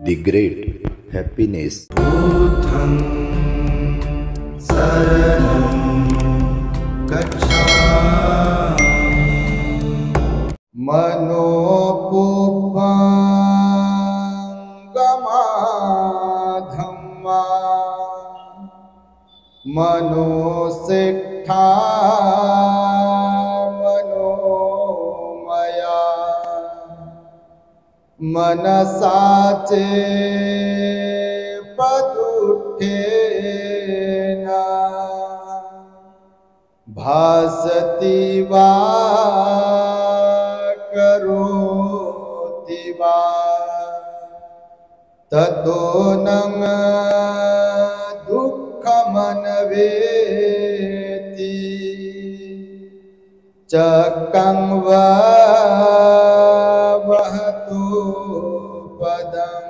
The great happiness. बुद्धं शरणं गच्छामि मनोपुब्बंगमाधम्मा मनोसेट्ठा मनोमया मनसाचे पदुठेना भासती वा करोति वा ततो नंग दुःखमनवेति चक्कं वा वहतु पदम्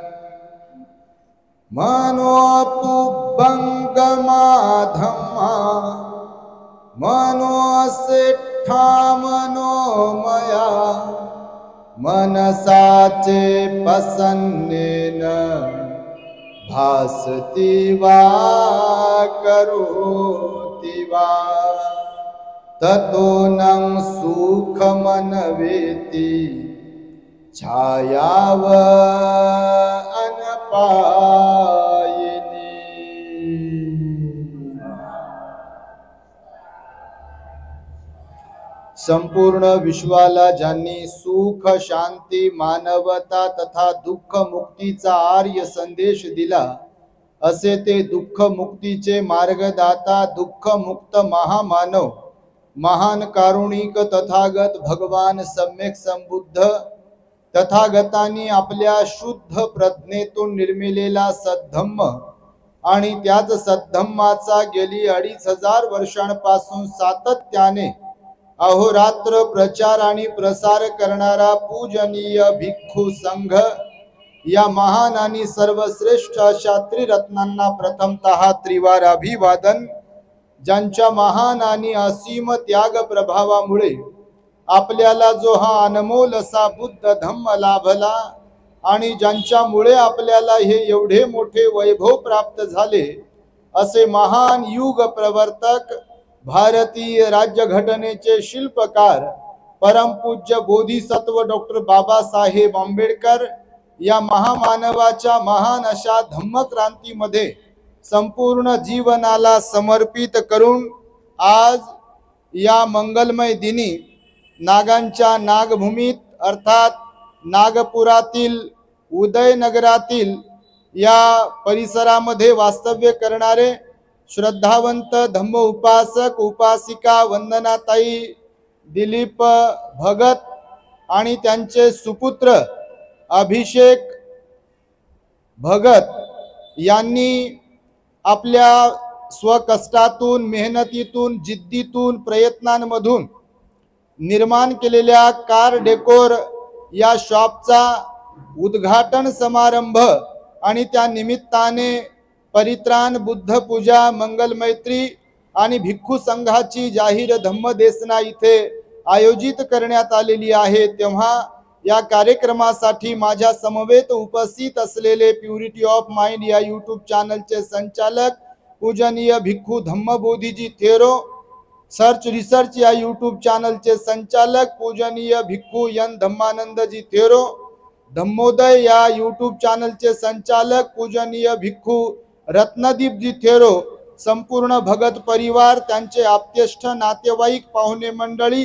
मनोपुब्बंगमाधम्मा मनोसेट्ठा मनोमया मनसाचे प्रसन्नेन भासति वा करोति वा ततो नं सुखमनवेति छायाव अनपायिनी। संपूर्ण विश्वाला ज्यांनी सुख शांती मानवता तथा दुःख मुक्तीचा आर्य संदेश दिला असे ते दुःख मुक्तीचे मार्गदाता दुःख मुक्त महामानव महान कारुणिक तथागत भगवान सम्यक संबुद्ध तथागतांनी आपल्या शुद्ध प्रज्ञेतून निर्मिलेला सद्धम्म आणि त्याच सद्धम्माचा गेली 2500 वर्षांपासून सातत्याने अहोरात्र प्रचार आणि प्रसार करणारा पूजनीय भिक्खू संघ या महान आणि सर्वश्रेष्ठ अशा त्रिरत्नांना प्रथमतः त्रिवार अभिवादन। ज्यांच्या महान आणि असीम त्याग प्रभावामुळे आपल्याला जो हा अनमोल असा बुद्ध धम्म लाभला आणि ज्यांच्यामुळे आपल्याला हे एवढे मोठे वैभव प्राप्त झाले असे महान युग प्रवर्तक भारतीय राज्यघटनेचे शिल्पकार परमपूज्य बोधिसत्व डॉक्टर बाबासाहेब आंबेडकर या महामानवाच्या महान अशा धम्मक्रांतीमध्ये संपूर्ण जीवनाला समर्पित करून आज या मंगलमय दिनी नागांच्या नागभूमीत अर्थात नागपुरातील उदयनगरातील या परिसरामध्ये वास्तव्य करणारे श्रद्धावंत धम्म उपासक उपासिका वंदनाताई दिलीप भगत आणि त्यांचे सुपुत्र अभिषेक भगत यांनी आपल्या स्वकष्टातून मेहनतीतून जिद्दीतून प्रयत्नांमधून निर्माण केलेल्या कार डेकोर या शॉपचा उद्घाटन समारंभ आणि त्या निमित्ताने परित्राण बुद्ध पूजा मंगल मैत्री आणि भिक्खू संघाची जाहीर धम्मदेसना इथे आयोजित करण्यात आलेली आहे। तेव्हा या कार्यक्रमासाठी माझ्या समवेत उपस्थित असलेले प्युरिटी ऑफ माइंड या यूट्यूब चॅनलचे संचालक पूजनीय भिक्खू धम्मबोधीजी थेरो, सर्च रिसर्च या यूट्यूब चॅनलचे संचालक पूजनीय भिक्खू यन धम्मानंदजी थेरो, धम्मोदय या यूट्यूब चॅनलचे संचालक पूजनीय भिक्खू रत्नदीप जी थेरो, संपूर्ण भगत परिवार त्यांचे आप्तेष्ट नातेवाईक पाहुणे मंडळी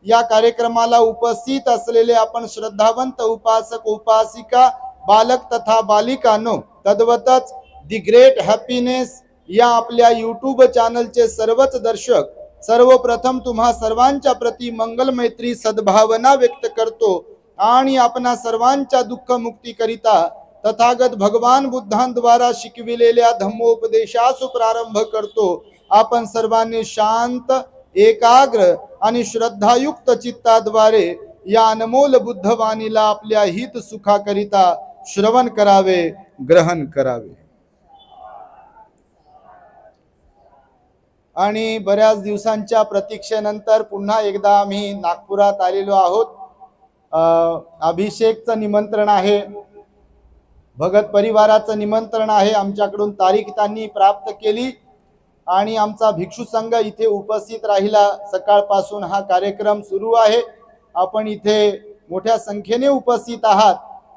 या कार्यक्रमाला उपस्थित असलेले आपण श्रद्धावंत उपासक उपासिका बालक तथा बालिकांनो, तद्वतच दी ग्रेट हॅपीनेस या आपल्या यूट्यूब चॅनलचे सर्वच दर्शक, सर्वप्रथम तुम्हा सर्वांच्या प्रती मंगल मैत्री सद्भावना व्यक्त करतो आणि आपणा सर्वांच्या दुःख मुक्ती करिता तथागत भगवान बुद्धांद्वारा शिकविलेल्या धम्मोपदेशास प्रारंभ करतो। आपण सर्वांनी शांत एकाग्र आणि श्रद्धायुक्त चित्ताद्वारे या अनमोल बुद्धवाणीला आपल्या हित सुखाकरिता श्रवण करावे, ग्रहण करावे। आणि बऱ्याच दिवसांच्या प्रतीक्षेनंतर पुन्हा एकदा आम्ही नागपुरात आलेलो आहोत। अभिषेकचं निमंत्रण आहे भगत परिवाराचं निमंत्रण आहे, आमच्याकडून तारीख त्यांनी प्राप्त केली आणि आमचा भिक्षू संघ इथे उपस्थित राहिला। सकाळपासून हा कार्यक्रम सुरू आहे, आपण इथे मोठ्या संख्येने उपस्थित आहात।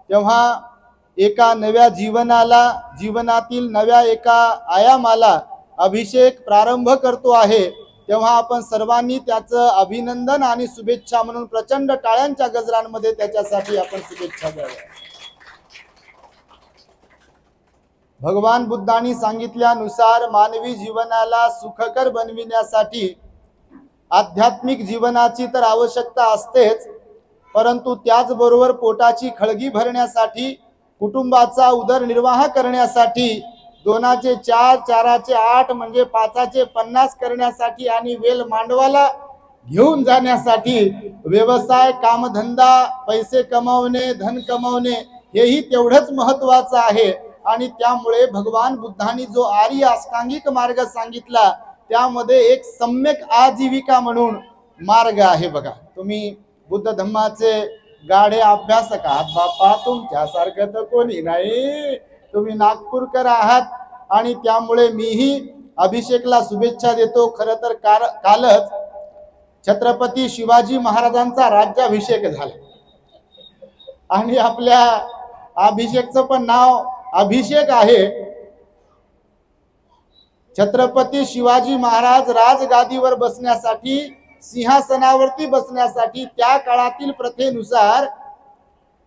तेव्हा एका नव्या जीवनातील नव्या एका आयामाला अभिषेक प्रारंभ करतो आहे, तेव्हा आपण सर्वांनी त्याचं अभिनंदन आणि शुभेच्छा म्हणून प्रचंड टाळ्यांच्या गजरांमध्ये त्याच्यासाठी आपण शुभेच्छा द्याव्या। भगवान बुद्धांनी सांगितल्यानुसार मानवी जीवनाला सुखकर बनविण्यासाठी आध्यात्मिक जीवनाची तर आवश्यकता असतेच, परंतु त्याचबरोबर पोटाची खळगी भरण्यासाठी, कुटुंबाचा उदरनिर्वाह करण्यासाठी, 2चे 4 4चे 8 म्हणजे 5चे 50 करण्यासाठी आणि वेल मांडवाला घेऊन जाण्यासाठी व्यवसाय, कामधंदा, पैसे कमावणे, धन कमावणे हेही तेवढंच महत्त्वाचं आहे। आणि त्यामुळे भगवान बुद्धांनी जो आर्य अष्टांगिक मार्ग सांगितला त्यामध्ये एक सम्यक आजीविका म्हणून मार्ग आहे। बघा, तुम्ही बुद्ध धम्माचे गाढे अभ्यासक आहात बापा, तुमच्यासारखं तर कोणी नाही, तुम्ही नागपूरकर आहात आणि त्यामुळे मीही अभिषेकला शुभेच्छा देतो। खरं तर कालच छत्रपती शिवाजी महाराजांचा राज्याभिषेक झाला आणि आपल्या अभिषेकचं पण नाव अभिषेक आहे। छत्रपती शिवाजी महाराज राजगादीवर बसण्यासाठी, सिंहासनावरती बसण्यासाठी त्या काळातील प्रथेनुसार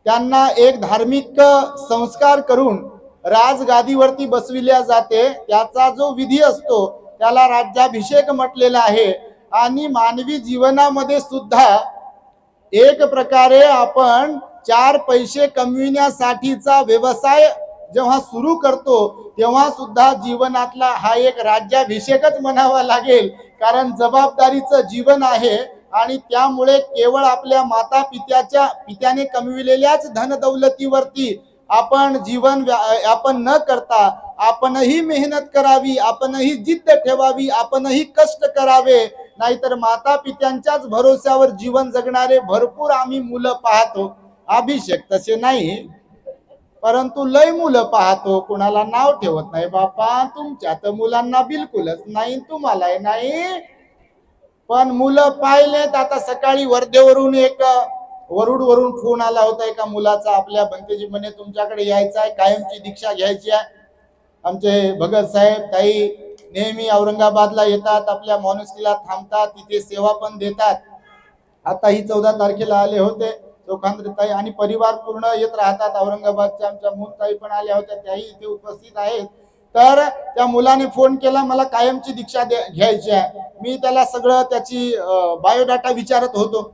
त्यांना एक धार्मिक संस्कार करून राजगादीवरती बसविल्या जाते। त्याचा जो विधी असतो त्याला राज्याभिषेक म्हटलेला आहे। आणि मानवी जीवनामध्ये सुद्धा एक प्रकारे आपण 4 पैसे कमविण्यासाठीचा व्यवसाय जेव्हा सुरू करतो तेव्हा सुद्धा जीवनातला हा एक राज्याभिषेकच म्हणावा लागेल, कारण जबाबदारीचं जीवन आहे आणि त्यामुळे केवळ आपल्या माता पित्याने कमविलेल्याच धनदौलतीवरती आपण यापन न करता आपणही मेहनत करावी, आपणही जिद्द ठेवावी, आपणही कष्ट करावे। नाहीतर माता पित्यांच्याच भरोश्यावर जीवन जगणारे भरपूर आम्ही मुलं पाहतो। अभिषेक तसे नाही, परंतु लय मुलं पाहतो, कुणाला नाव ठेवत नाही बापा, तुमच्या तर मुलांना बिलकुलच नाही, तुम्हालाही नाही, पण मुलं पाहिलेत। आता सकाळी वर्धेवरून एक वरुडवरून फोन आला होता एका मुलाचा, आपल्या भंतेजी म्हणे तुमच्याकडे यायचं आहे, कायमची दीक्षा घ्यायची आहे। आमचे भगत साहेब ताई नेहमी औरंगाबादला येतात, आपल्या मॉन्युस्ट्रीला थांबतात, तिथे सेवा पण देतात। आता ही 14 तारखेला आले होते चोखांद्रताई आणि परिवार पूर्ण येत राहतात। औरंगाबादच्या आमच्या मूलताई पण आल्या होत्या, त्याही इथे उपस्थित आहेत। तर त्या मुलाने फोन केला, मला कायमची दीक्षा घ्यायची आहे। मी त्याला सगळं त्याची बायोडाटा विचारत होतो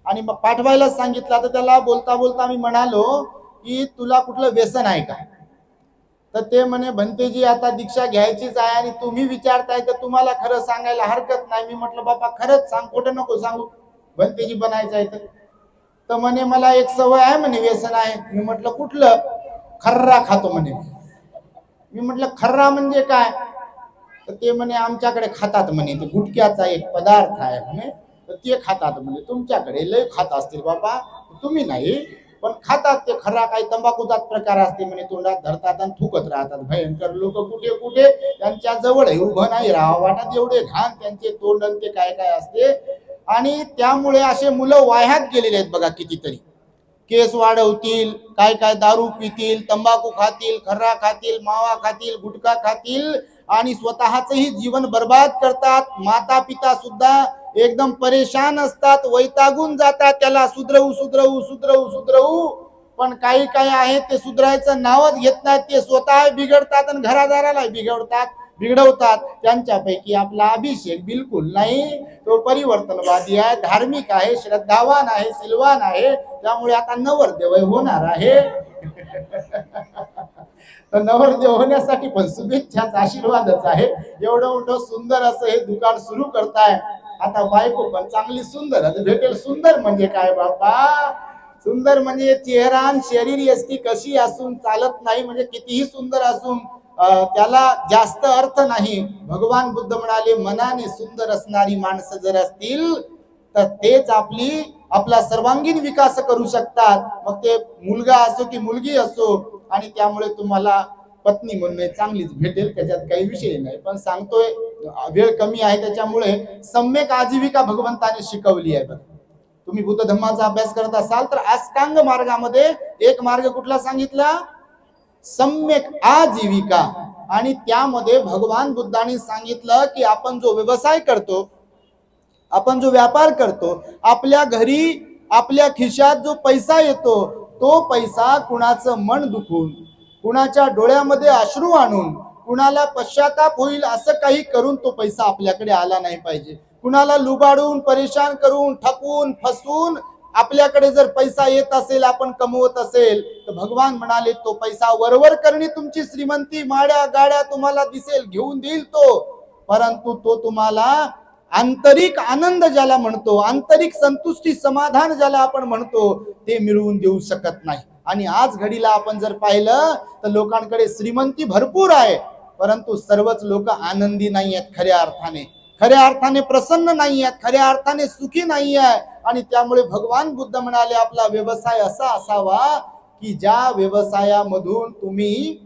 आणि मग पाठवायला सांगितलं। तर त्याला बोलता बोलता मी म्हणालो की तुला कुठलं व्यसन आहे का? तर ते म्हणे भंतेजी आता दीक्षा घ्यायचीच आहे आणि तुम्ही विचारताय तर तुम्हाला खरं सांगायला हरकत नाही। मी म्हटलं बाबा खरंच सांग, खोटं नको सांगू, भंतेजी बनायचं आहे तर म्हणे मला एक सवय आहे म्हणे, व्यसन आहे। मी म्हटलं कुठलं? खर्रा खातो म्हणे। मी म्हटलं खर्रा म्हणजे काय? तर ते म्हणे आमच्याकडे खातात म्हणे, ते गुटख्याचा एक पदार्थ आहे म्हणे, तर ते खातात म्हणे। तुमच्याकडे लय खात असतील बाबा, तुम्ही नाही पण खातात ते। खर्रा काही तंबाखूचा प्रकार असते म्हणे, तोंडात धरतात आणि थुकत राहतात। भयंकर लोक कुठे कुठे त्यांच्या जवळ उभं नाही राहावं वाटत, एवढे घाण त्यांचे तोंड ते काय काय असते। आणि त्यामुळे असे मुलं वाह्यात गेलेले आहेत बघा कितीतरी। केस वाढवतील, काय काय दारू पितील, तंबाखू खातील, खर्रा खातील, मावा खातील, गुटखा खातील आणि स्वतःचंही जीवन बर्बाद करतात। माता पिता सुद्धा एकदम परेशान असतात, वैतागून जातात, त्याला सुधरवू सुधरवू सुधरवू सुधरवू, पण काही काही आहे ते सुधरायचं नावच घेत नाहीत। ते स्वतः बिघडतात आणि घरादाराला बिघडवतात। त्यांच्यापैकी आपला अभिषेक बिलकुल नाही, तो परिवर्तनवादी आहे, धार्मिक आहे, श्रद्धावान आहे, सिलवान आहे। त्यामुळे आता नवरदेव होणार आहे। तर नवरदेव होण्यासाठी पण शुभेच्छाच, आशीर्वादच आहे। एवढं मोठं सुंदर असं हे दुकान सुरू करताय, आता बायको पण चांगली सुंदर भेटेल। सुंदर म्हणजे काय बाबा? सुंदर म्हणजे चेहरा आणि शरीर यष्टी कशी असून चालत नाही, म्हणजे कितीही सुंदर असून त्याला जास्त अर्थ नाही। भगवान बुद्ध म्हणाले मनाने सुंदर असणारी माणसं जर असतील तर तेच आपली आपला सर्वांगीण विकास करू शकतात, मग ते मुलगा असो की मुलगी असो, आणि त्यामुळे तुम्हाला पत्नी म्हणून चांगलीच भेटेल, त्याच्यात काही विषय नाही. पण सांगतोय वेळ कमी आहे त्याच्यामुळे सम्यक आजीविका भगवंताने शिकवली आहे. तुम्ही बुद्ध धम्माचा अभ्यास करत असाल तर अष्टांग मार्गामध्ये एक मार्ग कुठला सांगितला? सम्यक आजीविका. आणि त्यामध्ये भगवान बुद्धांनी सांगितलं की आपण जो व्यवसाय करतो, आपण जो व्यापार करतो, आपल्या घरी आपल्या खिशात जो पैसा येतो, तो पैसा कुणाचं मन दुखून, कुणाच्या डोळ्यामध्ये अश्रू आणून, कुणाला पश्चाताप होईल असं काही करून तो पैसा आपल्याकडे आला नाही पाहिजे. कुणाला लुबाडून, परेशान करून, ठकून, फसवून आपल्याकडे जर पैसा येत असेल, आपण कमवत असेल, तर भगवान म्हणाले तो पैसा वरवर करणी तुमची श्रीमंती, माड्या गाड्या तुम्हाला दिसेल, घेऊन देईल तो, परंतु तो तुम्हाला आंतरिक आनंद ज्याला म्हणतो, आंतरिक संतुष्टी, समाधान ज्याला आपण म्हणतो, ते मिळवून देऊ शकत नाही. आणि आज घडीला आपण जर पाहिलं तर लोकांकडे श्रीमंती भरपूर आहे, परंतु सर्वच लोक आनंदी नाही आहेत, खऱ्या अर्थाने प्रसन्न नाही आहेत, खऱ्या अर्थाने सुखी नाही आहे. आणि त्यामुळे भगवान बुद्ध म्हणाले आपला व्यवसाय असा असावा की ज्या व्यवसायामधून तुम्ही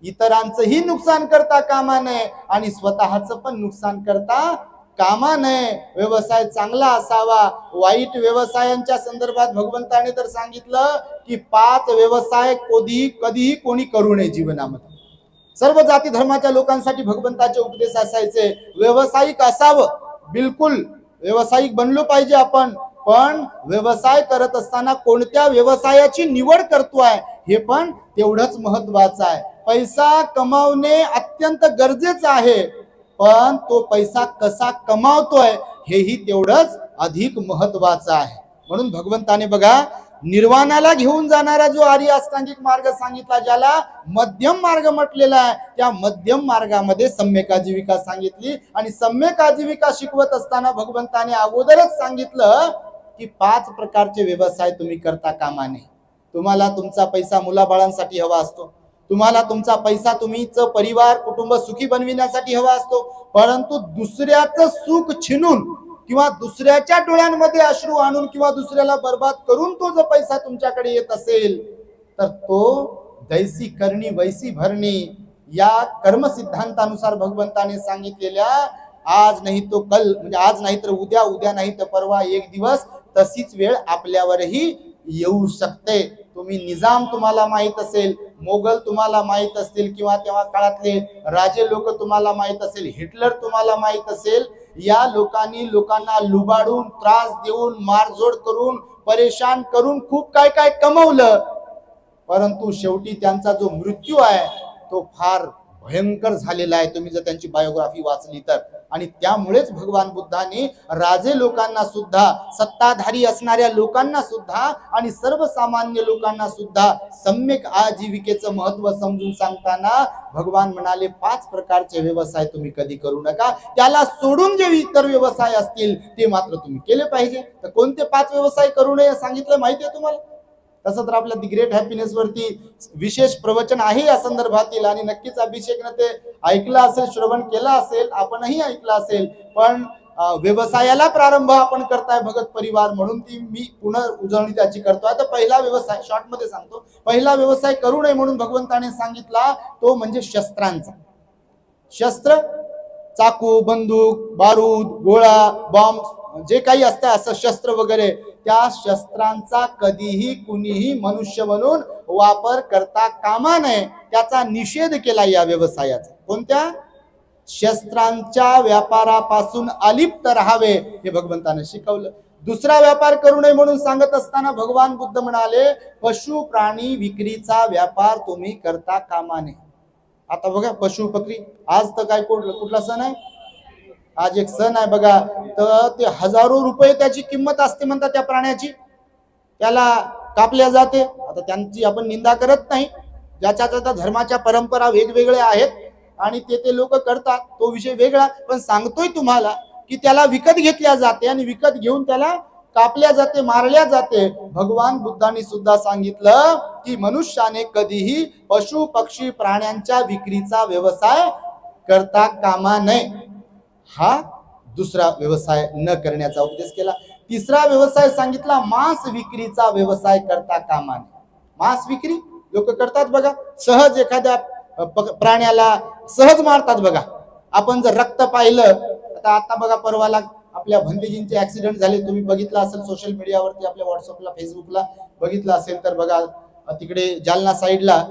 इतरांचंही नुकसान करता कामा नये आणि स्वतःचं पण नुकसान करता कामा नये. व्यवसाय चांगला असावा. वाईट व्यवसायांच्या संदर्भात भगवंताने तर सांगितलं की 5 व्यवसाय कधीही कोणी करू नये जीवनामध्ये. सर्व जाती धर्माच्या लोकांसाठी भगवंताचे उपदेश असायचे, व्यावसायिक असावं, बिलकुल व्यावसायिक बनलो पाहिजे आपण, पण व्यवसाय करत असताना कोणत्या व्यवसायाची निवड करतोय हे पण तेवढंच महत्वाचं आहे. पैसा कमावणे अत्यंत गरजेचं आहे, पण तो पैसा कसा कमावतोय हेही तेवढंच अधिक महत्वाचं आहे. म्हणून भगवंताने बघा निर्वाणाला घेऊन जाणारा जो आर्य अष्टांगिक मार्ग सांगितला, ज्याला मध्यम मार्ग म्हटलेला आहे, त्या मध्यम मार्गामध्ये सम्यक आजीविका सांगितली. आणि सम्यक आजीविका शिकवत असताना भगवंताने अगोदरच सांगितलं की 5 प्रकारचे व्यवसाय तुम्ही करता कामा नये. तुम्हाला तुमचा पैसा मुलाबाळांसाठी हवा असतो, तुम्हाला तुमचा पैसा तुम्हीच परिवार कुटुंब सुखी बनविण्यासाठी हवा असतो, परंतु दुसऱ्याचं सुख छिनून किंवा दुसऱ्याच्या डोळ्यांमध्ये अश्रू आणून किंवा दुसऱ्याला बर्बाद करून तो जो पैसा तुमच्याकडे येत असेल, तर तो दैसी करणी वैसी भरणी या कर्म सिद्धांतानुसार भगवंताने सांगितलेल्या आज नाही तो कल, म्हणजे आज नाही तर उद्या, उद्या नाही तर परवा, एक दिवस तशीच वेळ आपल्यावरही येऊ शकते. तुम्ही निजाम तुम्हाला माहित असेल, मोगल तुम्हाला माहित असतील, किंवा तेव्हा काळातले राजे लोक तुम्हाला माहित असेल, हिटलर तुम्हाला माहित असेल, या लोकांनी लोकांना लुबाडून, त्रास देऊन, मारझोड करून, परेशान करून खूप काय काय कमवलं, परंतु शेवटी त्यांचा जो मृत्यू आहे तो फार भयंकर झालेला आहे, तुम्ही जर त्यांची बायोग्राफी वाचली तर. आणि त्यामुळेच भगवान बुद्धांनी राजे लोकांना सुद्धा, सत्ताधारी असणाऱ्या लोकांना सुद्धा आणि सर्वसामान्य लोकांना सुद्धा सम्यक आजीविकेचं महत्व समजून सांगताना भगवान म्हणाले 5 प्रकारचे व्यवसाय तुम्ही कधी करू नका, त्याला सोडून जे इतर व्यवसाय असतील ते मात्र तुम्ही केले पाहिजे. तर कोणते 5 व्यवसाय करू नये सांगितलं माहिती आहे तुम्हाला? तसं तर आपल्या दी ग्रेट हॅपीनेस वरती विशेष प्रवचन आहे या संदर्भातील, आणि नक्कीच अभिषेकने ते ऐकलं असेल, श्रवण केलं असेल, आपणही ऐकलं असेल. पण व्यवसायाला प्रारंभ आपण करताय भगत परिवार म्हणून ती मी पुन्हा उजळणी त्याची करतोय. तर पहिला व्यवसाय शॉर्ट मध्ये सांगतो, पहिला व्यवसाय करू नये म्हणून भगवंताने सांगितला तो म्हणजे शस्त्रांचा. शस्त्र, चाकू, बंदूक, बारूद, गोळा, बॉम्ब, जे काही असतं असं शस्त्र वगैरे, त्या शस्त्रांचा कधीही कुणीही मनुष्य म्हणून वापर करता कामा नये, त्याचा निषेध केला या व्यवसायाचा. कोणत्या? शस्त्रांच्या व्यापारापासून अलिप्त राहावे हे भगवंताने शिकवलं. दुसरा व्यापार करू नये म्हणून सांगत असताना भगवान बुद्ध म्हणाले पशु प्राणी विक्रीचा व्यापार तुम्ही करता कामा नये. आता बघा पशु पक्षी, आज तर काय कुठला सण आहे, आज एक सण आहे बघा, तर ते हजारो रुपये त्याची किंमत असते म्हणतात त्या प्राण्याची, त्याला कापल्या जाते. आता त्यांची आपण निंदा करत नाही, ज्याच्या त्याच्या धर्माच्या परंपरा वेगवेगळ्या आहेत आणि ते लोक करतात, तो विषय वेगळा. पण सांगतोय तुम्हाला की त्याला विकत घेतल्या जाते आणि विकत घेऊन त्याला कापल्या जाते, मारल्या जाते. भगवान बुद्धांनी सुद्धा सांगितलं की मनुष्याने कधीही पशु पक्षी प्राण्यांच्या विक्रीचा व्यवसाय करता कामा नये. हा दुसरा व्यवसाय न करण्याचा उपदेश केला. तिसरा व्यवसाय सांगितला मांस विक्रीचा व्यवसाय करता कामा नये. मांस विक्री लोक करतात बघा, सहज एखाद्या प्राण्याला सहज मारतात बघा. आपण जर रक्त पाहिलं, आता बघा परवाला आपल्या भंतेजींचे ऍक्सिडेंट झाले, तुम्ही बघितलं असेल सोशल मीडियावरती, आपल्या व्हॉट्सअपला फेसबुकला बघितलं असेल तर बघा, तिकडे जालना साईडला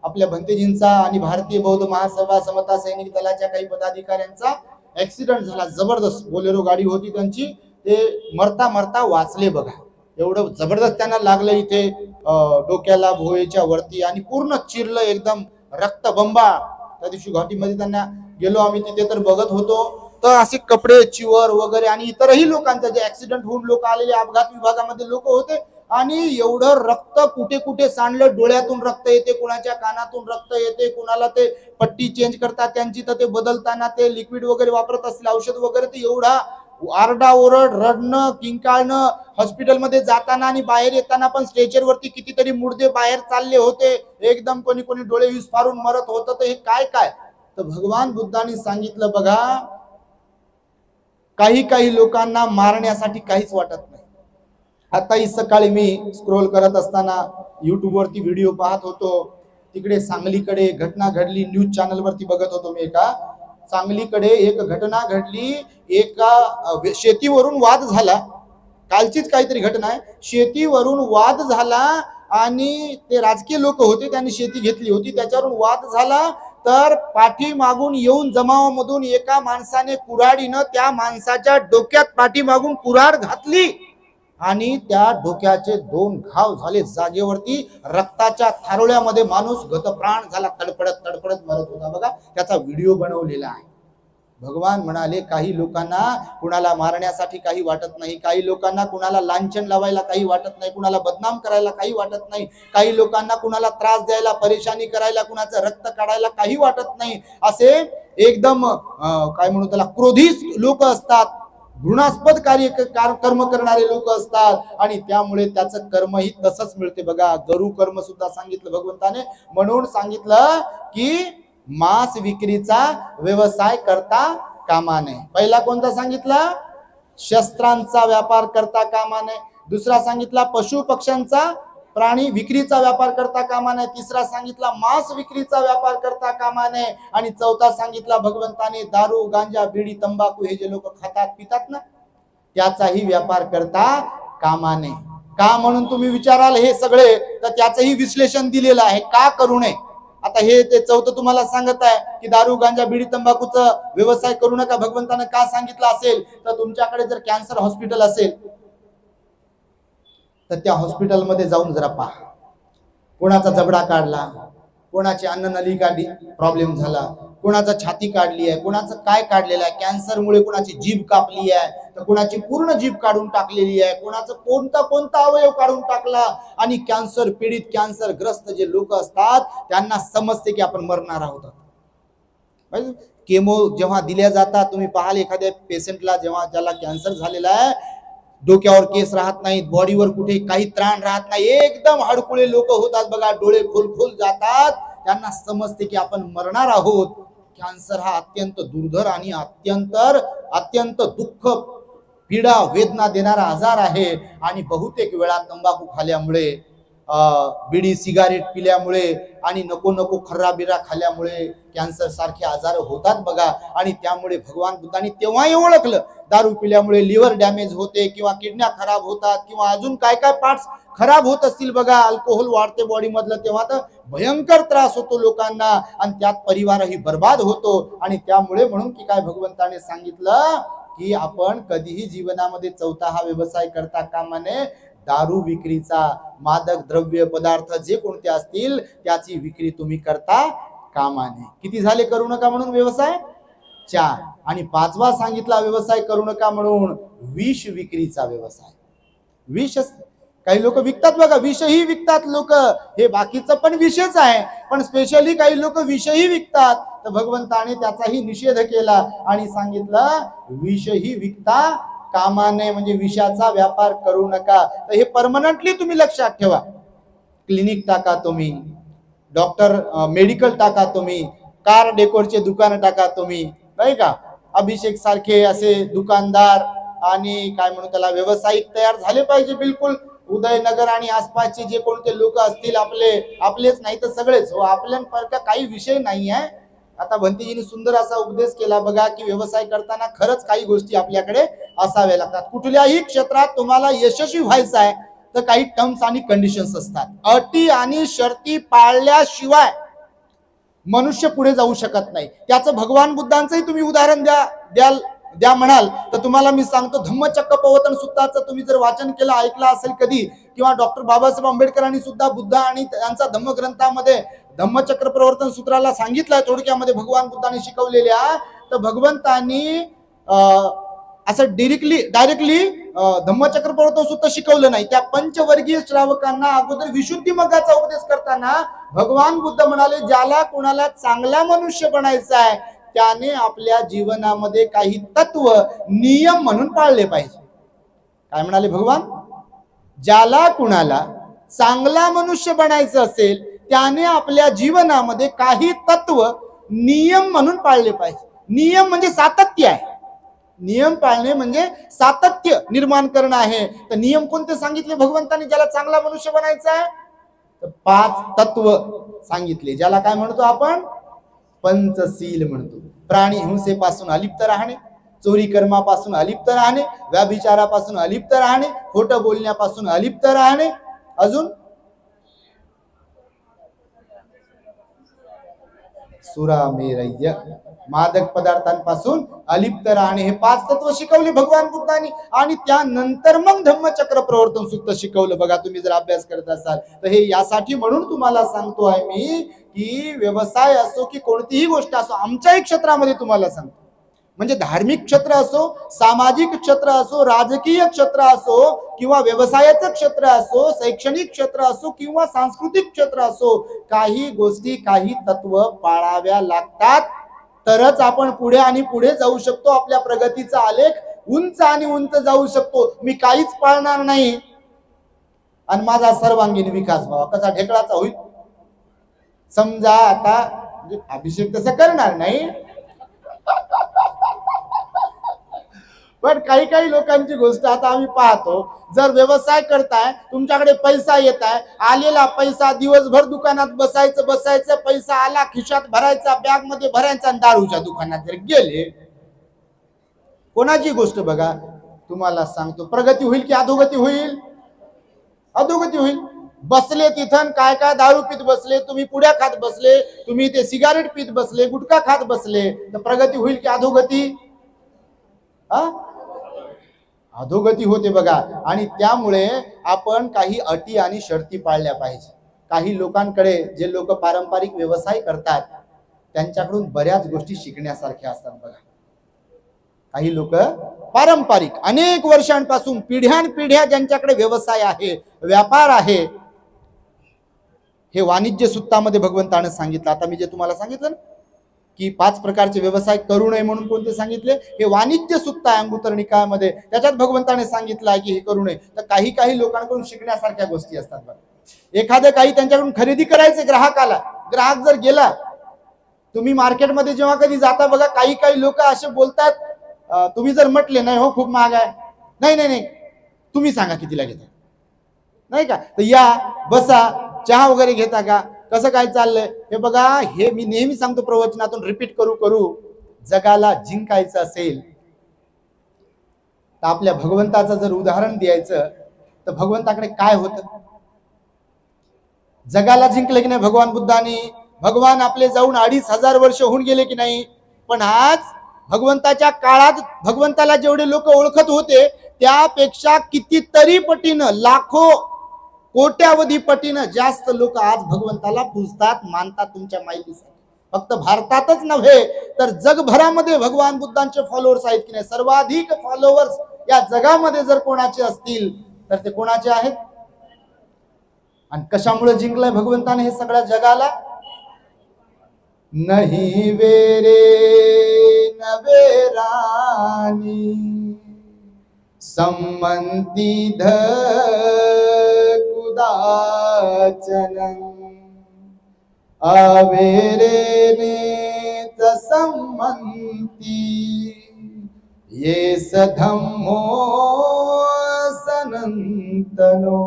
आपल्या भंतेजींचा आणि भारतीय बौद्ध महासभा समता सैनिक दलाच्या काही पदाधिकाऱ्यांचा ऍक्सिडेंट झाला. जबरदस्त बोलेरो गाडी होती त्यांची, ते मरता मरता वाचले बघा. एवढं जबरदस्त त्यांना लागलं इथे डोक्याला, भोयेच्या वरती, आणि पूर्ण चिरलं एकदम रक्तबंबा. त्या दिवशी घाटीमध्ये त्यांना गेलो आम्ही, तिथे तर बघत होतो तर असे कपडे चिवर वगैरे, आणि इतरही लोकांचा जे ऍक्सिडेंट होऊन लोक आलेले, अपघात विभागामध्ये लोक होते, आणि एवढं रक्त कुठे कुठे सांडलं. डोळ्यातून रक्त येते, कुणाच्या कानातून रक्त येते, कुणाला ते पट्टी चेंज करतात त्यांची, तर ते बदलताना ते लिक्विड वगैरे वापरत असतील, औषध वगैरे, ते एवढा आरडा ओरड, रडणं, किंकाळणं, हॉस्पिटलमध्ये जाताना आणि बाहेर येताना पण स्ट्रेचरवरती कितीतरी मुर्दे बाहेर चालले होते, एकदम कोणी कोणी डोळे विस्फारून मरत होतं. तर हे काय काय, तर भगवान बुद्धांनी सांगितलं बघा, काही काही लोकांना मारण्यासाठी काहीच वाटत नाही. आताही सकाळी मी स्क्रोल करत असताना युट्यूबवरती व्हिडिओ पाहत होतो, तिकडे सांगलीकडे घटना घडली. न्यूज चॅनलवरती बघत होतो मी, एका सांगलीकडे एक घटना घडली. एका शेतीवरून वाद झाला, कालचीच काहीतरी घटना आहे. शेतीवरून वाद झाला आणि ते राजकीय लोक होते, त्यांनी शेती घेतली होती, त्याच्यावरून वाद झाला. तर पाठीमागून येऊन जमावामधून एका माणसाने कुऱ्हाडीनं त्या माणसाच्या डोक्यात पाठीमागून कुऱ्हाड घातली, आणि त्या डोक्याचे 2 घाव झाले जागेवरती. रक्ताच्या थारोळ्यामध्ये माणूस गतप्राण झाला, तडफडत तडफडत मरत होता बघा. त्याचा व्हिडिओ बनवलेला आहे. भगवान म्हणाले, काही लोकांना कुणाला मारण्यासाठी काही वाटत नाही, काही लोकांना कुणाला लांछन लावायला काही वाटत नाही, कुणाला बदनाम करायला काही वाटत नाही, काही लोकांना कुणाला त्रास द्यायला, परेशानी करायला, कुणाचं रक्त काढायला काही वाटत नाही. असे एकदम काय म्हणू त्याला, क्रोधी लोक असतात, घृणास्पद कर्म करणारे लोक असतात, आणि त्यामुळे त्याचं कर्मही तसंच मिळते बघा. गरु कर्म सुद्धा सांगितलं भगवंताने. म्हणून सांगितलं की मांस विक्रीचा व्यवसाय करता कामा नये. पहिला कोणता सांगितला, शस्त्रांचा व्यापार करता कामा नये. दुसरा सांगितला पशु पक्ष्यांचा, प्राणी विक्रीचा व्यापार करता कामा नये. तिसरा सांगितला मांस विक्रीचा व्यापार करता कामा नये. आणि चौथा सांगितला भगवंताने दारू, गांजा, बिडी, तंबाखू हे जे लोक खातात पितात ना, त्याचाही व्यापार करता कामा नये. का म्हणून तुम्ही विचाराल हे सगळे, तर त्याचंही विश्लेषण दिलेलं आहे, का करू नये. आता हे ते चौथं तुम्हाला सांगत आहे की दारू, गांजा, बिडी, तंबाखूचा व्यवसाय करू नका. भगवंताने का सांगितलं असेल, तर तुमच्याकडे जर कॅन्सर हॉस्पिटल असेल तर त्या हॉस्पिटलमध्ये जाऊन जरा पहा, कोणाचा जबडा काढला, कोणाची अन्ननलिका प्रॉब्लेम झाला, कोणाचा छाती काढली आहे, कोणाचं काय काढलेलं आहे, कॅन्सरमुळे कोणाची जीभ कापली आहे, तर कोणाची पूर्ण जीभ काढून टाकलेली आहे, कोणाचं कोणता अवयव काढून टाकला. आणि कॅन्सर पीडित, कॅन्सर ग्रस्त जे लोक असतात त्यांना समजते की आपण मरणार आहोत. केमो जेव्हा दिल्या जातात, तुम्ही पाहाल एखाद्या पेशंटला जेव्हा ज्याला कॅन्सर झालेला आहे, डोक्यावर केस राहत नाहीत, बॉडीवर कुठे काही त्राण राहत नाही, एकदम हडकुळे लोक होतात बघा, डोळे खोल जातात, त्यांना समजते की आपण मरणार आहोत. कॅन्सर हा अत्यंत दुर्धर आणि अत्यंत दुःख, पीडा, वेदना देणारा आजार आहे. आणि बहुतेक वेळा तंबाखू खाल्यामुळे, बिडी सिगारेट पिल्यामुळे आणि नको खर्रा बिरा खाल्ल्यामुळे कॅन्सर सारखे आजार होतात बघा. आणि त्यामुळे भगवान बुद्धांनी तेव्हाही ओळखलं, दारू पिल्यामुळे लिव्हर डॅमेज होते, किंवा किडन्या खराब होतात, किंवा अजून काय पार्ट्स खराब होत असतील बघा, अल्कोहोल वाढते बॉडी मधलं, तेव्हा तर भयंकर त्रास होतो लोकांना, आणि त्यात परिवारही बर्बाद होतो. आणि त्यामुळे म्हणून की काय भगवंताने सांगितलं की आपण कधीही जीवनामध्ये चौथा हा व्यवसाय करता कामा नये. दारू विक्रीचा, मादक द्रव्य पदार्थ जे कोणते असतील त्याची विक्री तुम्ही करता कामा नये. किती झाले करू नका म्हणून व्यवसाय? 4. आणि 5वा सांगितला व्यवसाय करू नका म्हणून, विष विक्रीचा व्यवसाय. विष काही लोक विकतात बघा, विषही विकतात लोक, हे बाकीचं पण विषच आहे, पण स्पेशली काही लोक विषही विकतात. तर भगवंताने त्याचाही निषेध केला आणि सांगितलं विषही विकता कामा नये, म्हणजे विषाचा व्यापार करू नका. तर हे परमनंटली तुम्ही लक्षात ठेवा. क्लिनिक टाका तुम्ही, डॉक्टर मेडिकल टाका तुम्ही, कार डेकोरचे दुकान टाका तुम्ही, नाही का, अभिषेक सारखे असे दुकानदार आणि काय म्हणू त्याला व्यावसायिक तयार झाले पाहिजे बिलकुल. उदयनगर आणि आसपासचे जे कोणते लोक असतील आपलेच नाही तर सगळेच, हो आपल्यासारखा काही विषय नाही आहे. आता भंतीजीने सुंदर असा उपदेश केला बघा की व्यवसाय करताना खरंच काही गोष्टी आपल्याकडे असाव्या लागतात. कुठल्याही क्षेत्रात तुम्हाला यशस्वी व्हायचं आहे तर काही टर्म्स आणि कंडिशन्स असतात. अटी आणि शर्ती पाळल्याशिवाय मनुष्य पुढे जाऊ शकत नाही. त्याचं भगवान बुद्धांचंही तुम्ही उदाहरण द्या म्हणाल तर तुम्हाला मी सांगतो, धम्मचक्र प्रवर्तन सूत्राचं तुम्ही जर वाचन केलं ऐकलं असेल कधी, किंवा डॉक्टर बाबासाहेब आंबेडकरांनी सुद्धा बुद्ध आणि त्यांचा धम्मग्रंथामध्ये धम्मचक्र प्रवर्तन सूत्राला सांगितलंय थोडक्यामध्ये भगवान बुद्धांनी शिकवलेल्या. तर भगवंतांनी असं डायरेक्टली धम्मचक्र प्रवर्तन सूत्र शिकवलं नाही. त्या पंचवर्गीय श्रावकांना अगोदर विशुद्धी मार्गाचा उपदेश करताना भगवान बुद्ध म्हणाले, ज्याला कोणाला चांगला मनुष्य बनायचा आहे त्याने आपल्या जीवनामध्ये काही तत्व नियम म्हणून पाळले पाहिजे. काय म्हणाले भगवान? ज्याला कुणाला चांगला मनुष्य बनायचं असेल त्याने आपल्या जीवनामध्ये काही तत्व नियम म्हणून पाळले पाहिजे. नियम म्हणजे सातत्य आहे. नियम पाळणे म्हणजे सातत्य निर्माण करणं आहे. तर नियम कोणते सांगितले भगवंतांनी ज्याला चांगला मनुष्य बनायचा आहे? तर 5 तत्व सांगितले, ज्याला काय म्हणतो आपण? पंचशील म्हणतो. प्राणी हिंसेपासून अलिप्त राहणे, चोरी कर्मापासून अलिप्त राहणे, व्यभिचारापासून अलिप्त राहणे, खोटं बोलण्यापासून अलिप्त राहणे, अजून सुरामेरय मादक पदार्थांपासून अलिप्त राहणे, हे 5 तत्व शिकवले भगवान बुद्धांनी. आणि त्यानंतर मग धम्मचक्र प्रवर्तन सूत्र शिकवलं. बघा तुम्ही जर अभ्यास करत असाल तर हे यासाठी म्हणून तुम्हाला सांगतो आहे मी की व्यवसाय असो की कोणतीही गोष्ट असो, आमच्याही क्षेत्रामध्ये तुम्हाला सांगतो, म्हणजे धार्मिक क्षेत्र असो, सामाजिक क्षेत्र असो, राजकीय क्षेत्र असो किंवा व्यवसायाचं क्षेत्र असो, शैक्षणिक क्षेत्र असो किंवा सांस्कृतिक क्षेत्र असो, काही गोष्टी काही तत्व पाळाव्या लागतात तरच आपण पुढे आणि पुढे जाऊ शकतो. आपल्या प्रगतीचा आलेख उंच आणि उंच जाऊ शकतो. मी काहीच पाळणार नाही आणि माझा सर्वांगीण विकास व्हावा, कसा ढेकळाचा होईल? समजा आता अभिषेक तसं करणार नाही, पण काही लोकांची गोष्ट आता आम्ही पाहतो, जर व्यवसाय करताय, तुमच्याकडे पैसा येत आहे, आलेला पैसा दिवसभर दुकानात बसायचं, पैसा आला खिशात भरायचा, बॅग मध्ये भरायचा आणि दारूच्या दुकानात जर गेले, कोणाची गोष्ट बघा तुम्हाला सांगतो, प्रगती होईल की अधोगती होईल? अधोगती होईल. बसले तिथं काय दारू पीत बसले, तुम्ही पुड्या खात बसले, तुम्ही ते सिगारेट पीत बसले, गुटखा खात बसले, तर प्रगती होईल की अधोगती? अधोगती होते बघा. आणि त्यामुळे आपण काही अटी आणि शर्ती पाळल्या पाहिजे. काही लोकांकडे, जे लोक पारंपरिक व्यवसाय करतात त्यांच्याकडून बऱ्याच गोष्टी शिकण्यासारख्या असतात बघा. काही लोक पारंपरिक अनेक वर्षांपासून पिढ्यानपिढ्या ज्यांच्याकडे व्यवसाय आहे, व्यापार आहे, हे वाणिज्य सूत्रामध्ये भगवंताने सांगितलं. आता मी जे तुम्हाला सांगितलं ना की 5 प्रकारचे व्यवसाय करू नये म्हणून कोणते सांगितले, हे वाणिज्य सूत्र आहे अंगुत्तर निकायामध्ये, त्याच्यात भगवंताने सांगितलं आहे की हे करू नये. तर काही लोकांकडून शिकण्यासारख्या गोष्टी असतात बघा. एखादं काही त्यांच्याकडून खरेदी करायचे, ग्राहक जर गेला, तुम्ही मार्केटमध्ये जेव्हा कधी जाता बघा, काही लोक असे बोलतात, तुम्ही जर म्हटले नाही हो खूप महाग आहे, नाही तुम्ही सांगा कितीला घेता, नाही का, तर या बसा, चहा वगैरे घेता का, कसं काय चाललंय, हे बघा. हे मी नेहमी सांगतो प्रवचनातून रिपीट करू, जगाला जिंकायचं असेल तर आपल्या भगवंताचं जर उदाहरण द्यायचं तर भगवंताकडे काय होतं? जगाला जिंकले की नाही भगवान बुद्धांनी? भगवान आपले जाऊन 2500 वर्ष होऊन गेले की नाही? पण आज भगवंताच्या काळात भगवंताला जेवढे लोक ओळखत होते त्यापेक्षा कितीतरी पटीनं, लाखो कोट्यावधी पटीनं जास्त लोक आज भगवंताला पूजतात, मानतात. तुमच्या माहितीसाठी फक्त भारतातच नव्हे तर जगभरामध्ये भगवान बुद्धांचे फॉलोअर्स आहेत की नाही? सर्वाधिक फॉलोअर्स या जगामध्ये जर कोणाचे असतील तर ते कोणाचे आहेत? आणि कशामुळे जिंकलंय भगवंताने हे सगळ्या जगाला? नहीं वेरे नवेरानी सम्मंती धकुदाचनं अवेरे ने संमंती ये धम्मो सनातनो,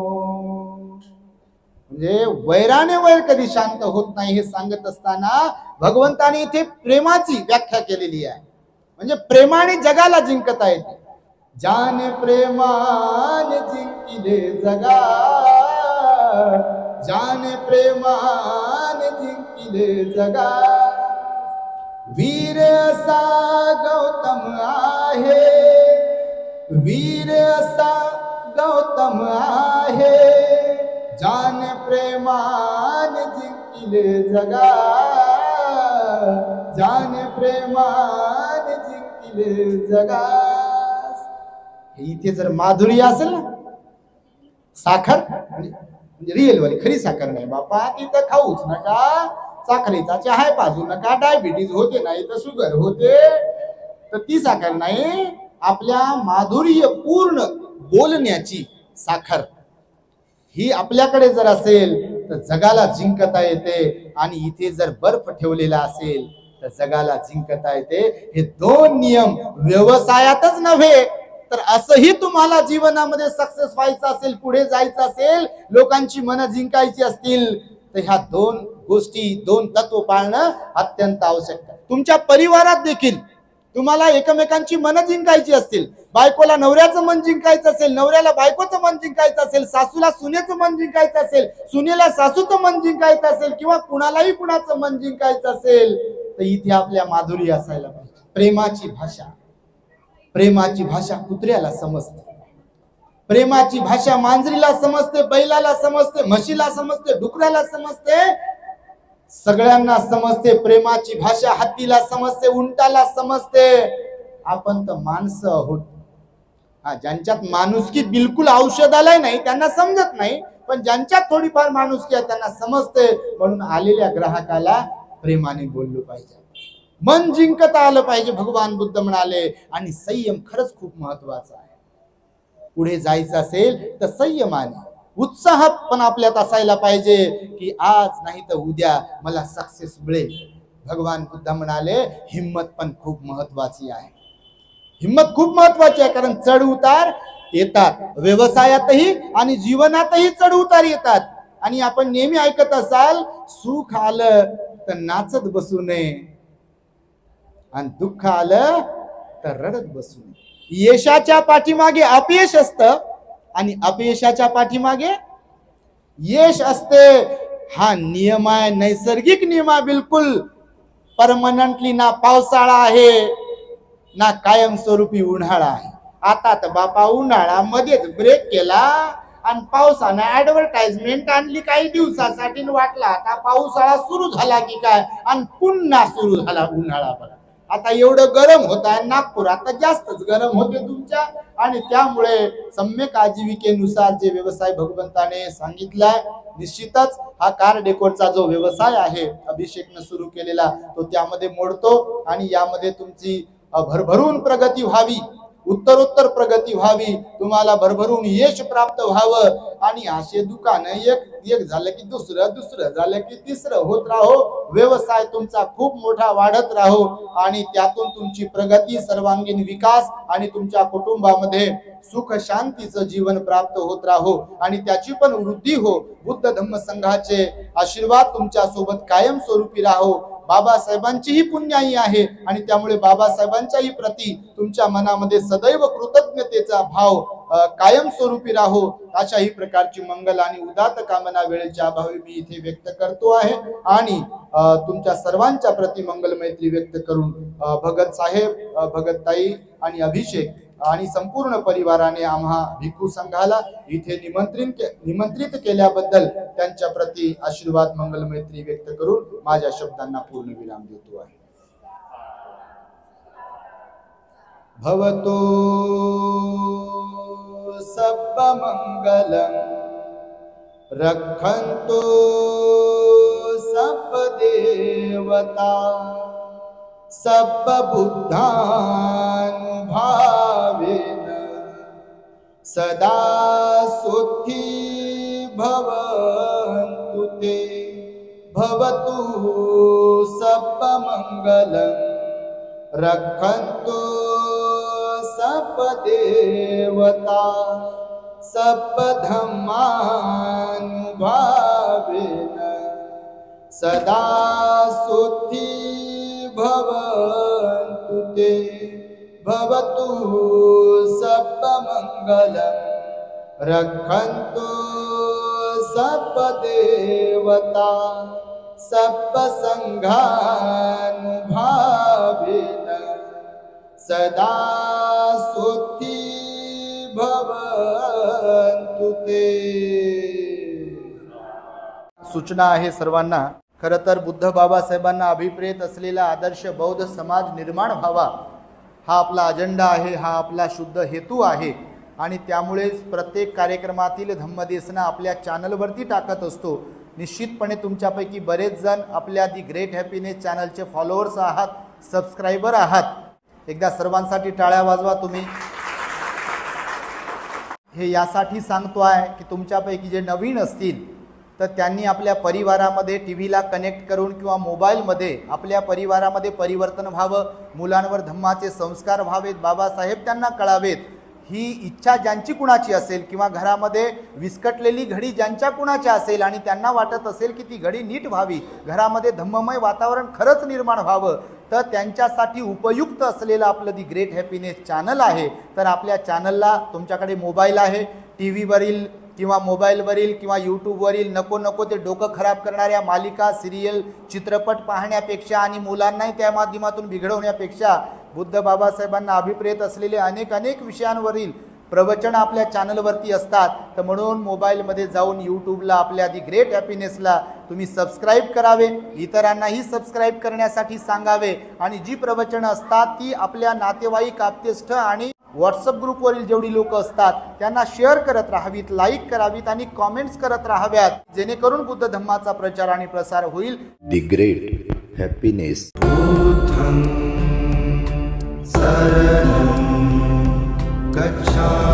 म्हणजे वैराने वैर कधी शांत होत नाही हे सांगत असताना भगवंताने इथे प्रेमाची व्याख्या केलेली आहे. म्हणजे प्रेमाने जगाला जिंकता येते. जाने प्रेमाने जिंकिले जगा, जाने प्रेमाने जिंकिले जगा, वीर असा गौतम आहे, वीर असा गौतम आहे, जाने प्रेमाने जिंकिले जगा, जाने प्रेमाने जिंकिले जगा. इथे जर माधुरी असेल ना, साखर म्हणजे रिअल वाली खरी साखर नाही बापा, तिथं खाऊच नका, साखरेचा चहा पाजू नका, डायबिटीज होते नाही तर शुगर होते, तर ती साखर नाही. आपल्या माधुर्य पूर्ण बोलण्याची साखर ही आपल्याकडे जर असेल तर जगाला जिंकता येते. आणि इथे जर बर्फ ठेवलेला असेल तर जगाला जिंकता येते. हे दोन नियम व्यवसायातच नव्हे तर असंही तुम्हाला जीवनामध्ये सक्सेस व्हायचं असेल, पुढे जायचं असेल, लोकांची मनं जिंकायची असतील, तर ह्या दोन गोष्टी, दोन तत्व पाळणं अत्यंत आवश्यक आहे. तुमच्या परिवारात देखील तुम्हाला एकमेकांची मनं जिंकायची असतील, बायकोला नवऱ्याचं मन जिंकायचं असेल, नवऱ्याला बायकोचं मन जिंकायचं असेल, सासूला सुनेचं मन जिंकायचं असेल, सुनेला सासूचं मन जिंकायचं असेल, किंवा कुणालाही कुणाचं मन जिंकायचं असेल, तर इथे आपल्या माधुरी असायला पाहिजे. प्रेमाची भाषा, प्रेमाची भाषा कुत्र्याला समजते, प्रेमाची भाषा मांजरीला समजते, बैलाला समजते, म्हशीला समजते, डुकराला समजते, सगळ्यांना समजते. प्रेमाची भाषा हत्तीला समजते, उंटाला समजते. आपण तर माणसं आहोत. ज्यांच्यात माणुसकी बिलकुल औषधाला नाही त्यांना समजत नाही, पण ज्यांच्यात थोडीफार माणुसकी आहे त्यांना समजते. म्हणून आलेल्या ग्राहकाला प्रेमाने बोललो पाहिजे, मन जिंकता आलं पाहिजे. भगवान बुद्ध म्हणाले. आणि संयम खरंच खूप महत्वाचा आहे. पुढे जायचं असेल तर संयमाने, उत्साह पण आपल्यात असायला पाहिजे की आज नाही तर उद्या मला सक्सेस मिळेल. भगवान बुद्ध म्हणाले हिम्मत पण खूप महत्वाची आहे. हिम्मत खूप महत्वाची आहे, कारण चढ उतार येतात व्यवसायातही आणि जीवनातही चढ उतार येतात. आणि आपण नेहमी ऐकत असाल, सुख आलं तर नाचत बसू नये आणि दुःख आलं तर रडत बसू नये. यशाच्या पाठीमागे अपयश असतं आणि अपयशाच्या पाठीमागे यश असते. हा नियम आहे, नैसर्गिक नियम आहे, बिलकुल परमनंटली. ना पावसाळा आहे ना कायमस्वरूपी उन्हाळा आहे. आता तर बापा उन्हाळा मध्येच ब्रेक केला आणि पावसानं ऍडव्हर्टाइजमेंट आणली काही दिवसासाठी, वाटला आता पावसाळा सुरू झाला की काय, आणि पुन्हा सुरू झाला उन्हाळा. बघा आता एवढं गरम होत आहे नागपुरात, आता जास्तच गरम होते तुमच्या. आणि त्यामुळे सम्यक आजीविकेनुसार जे व्यवसाय भगवंताने सांगितलाय, निश्चितच हा कार डेकोरचा जो व्यवसाय आहे अभिषेकनं सुरू केलेला, तो त्यामध्ये मोडतो. आणि यामध्ये तुमची भरभरून प्रगती व्हावी, उत्तरोत्तर प्रगती व्हावी, तुम्हाला भरभरून यश प्राप्त व्हावं. आणि असे दुकान एक झालं की दुसरं, दुसरं झालं की तिसरं होत राहो. व्यवसाय तुमचा खूप मोठा वाढत राहो आणि त्यातून तुमची प्रगती, सर्वांगीण विकास आणि तुमच्या कुटुंबामध्ये सुख शांतीचं जीवन प्राप्त होत राहो आणि त्याची पण वृद्धी हो. बुद्ध धम्म संघाचे आशीर्वाद तुमच्या सोबत कायम स्वरूपी राहो. बाबासाहेबांचीही पुण्याई आहे आणि त्यामुळे बाबासाहेबांच्याही प्रती तुमच्या मनामध्ये सदैव कृतज्ञतेचा भाव कायम स्वरूपी राहो. अशाही प्रकारची मंगल आणि उदात्त कामना वेळेच्या अभावी मी इथे व्यक्त करतो आहे. आणि तुमच्या सर्वांच्या प्रती मंगल मैत्री व्यक्त करून भगत साहेब, भगत ताई आणि अभिषेक आणि संपूर्ण परिवाराने आम्हा भिक्खू संघाला इथे निमंत्रित केल्याबद्दल त्यांच्या प्रती आशीर्वाद, मंगल मैत्री व्यक्त करून माझ्या शब्दांना पूर्ण विराम देतो आहे. भवतो सब मंगलम रक्षन्तु सब देवता सब बुद्धानुभावेन सदा सुखी भवन्तु ते. भवतु सब मंगलम रक्षन्तु सपदेवता सपधम्मानुभावेन सदा सुखी भवन्तु ते भवतु सपमङ्गलं रक्षन्तु सपदेवता सपसंघानुभावेन सदा सुखी भवन्तु ते। सूचना आहे सर्वांना। खरं तर बुद्ध बाबासाहेबांना अभिप्रेत असलेला आदर्श बौद्ध समाज निर्माण व्हावा हा आपला अजेंडा आहे, हा आपला शुद्ध हेतू आहे आणि त्यामुळेच प्रत्येक कार्यक्रमातील धम्मदेसना आपल्या चॅनलवरती टाकत असतो। निश्चितपणे तुमच्यापैकी बरेच जण आपल्या दी ग्रेट हॅपीनेस चॅनलचे फॉलोअर्स आहात, सबस्क्रायबर आहात। एकदा सर्वांसाठी टाळ्या वाजवा तुम्ही। हे यासाठी सांगतो आहे की तुमच्यापैकी जे नवीन असतील तर त्यांनी आपल्या परिवारामध्ये टीव्हीला कनेक्ट करून किंवा मोबाईलमध्ये आपल्या परिवारामध्ये परिवर्तन व्हावं, मुलांवर धम्माचे संस्कार व्हावेत, बाबासाहेब त्यांना कळावेत। ही इच्छा ज्यांची कुणाची असेल किंवा घरामध्ये विस्कटलेली घडी ज्यांच्या कुणाची असेल आणि त्यांना वाटत असेल की ती घडी नीट व्हावी, घरामध्ये धम्ममय वातावरण खरंच निर्माण व्हावं, तर त्यांच्यासाठी उपयुक्त असलेलं आपलं दी ग्रेट हॅपीनेस चॅनल आहे। तर आपल्या चॅनलला तुमच्याकडे मोबाईल आहे, टीव्हीवरील किंवा मोबाईलवरील किंवा यूट्यूबवरील नको नको ते डोकं खराब करणाऱ्या मालिका, सिरियल, चित्रपट पाहण्यापेक्षा आणि मुलांनाही त्या माध्यमातून बिघडवण्यापेक्षा बुद्ध बाबासाहेबांना अभिप्रेत असलेले अनेक विषयांवरील प्रवचन आपल्या चॅनलवरती असतात। तर म्हणून मोबाईलमध्ये जाऊन यूट्यूबला आपल्या दी ग्रेट हॅपीनेसला तुम्ही सबस्क्राईब करावे, इतरांनाही सबस्क्राईब करण्यासाठी सांगावे आणि जी प्रवचनं असतात ती आपल्या नातेवाईक, आप्तेष्ट आणि व्हॉट्सअप ग्रुपवरील जेवढी लोक असतात त्यांना शेअर करत राहावीत, लाईक करावीत आणि कॉमेंट्स करत राहाव्यात, जेणेकरून बुद्ध धम्माचा प्रचार आणि प्रसार होईल। The great happiness. शरणं गच्छामि।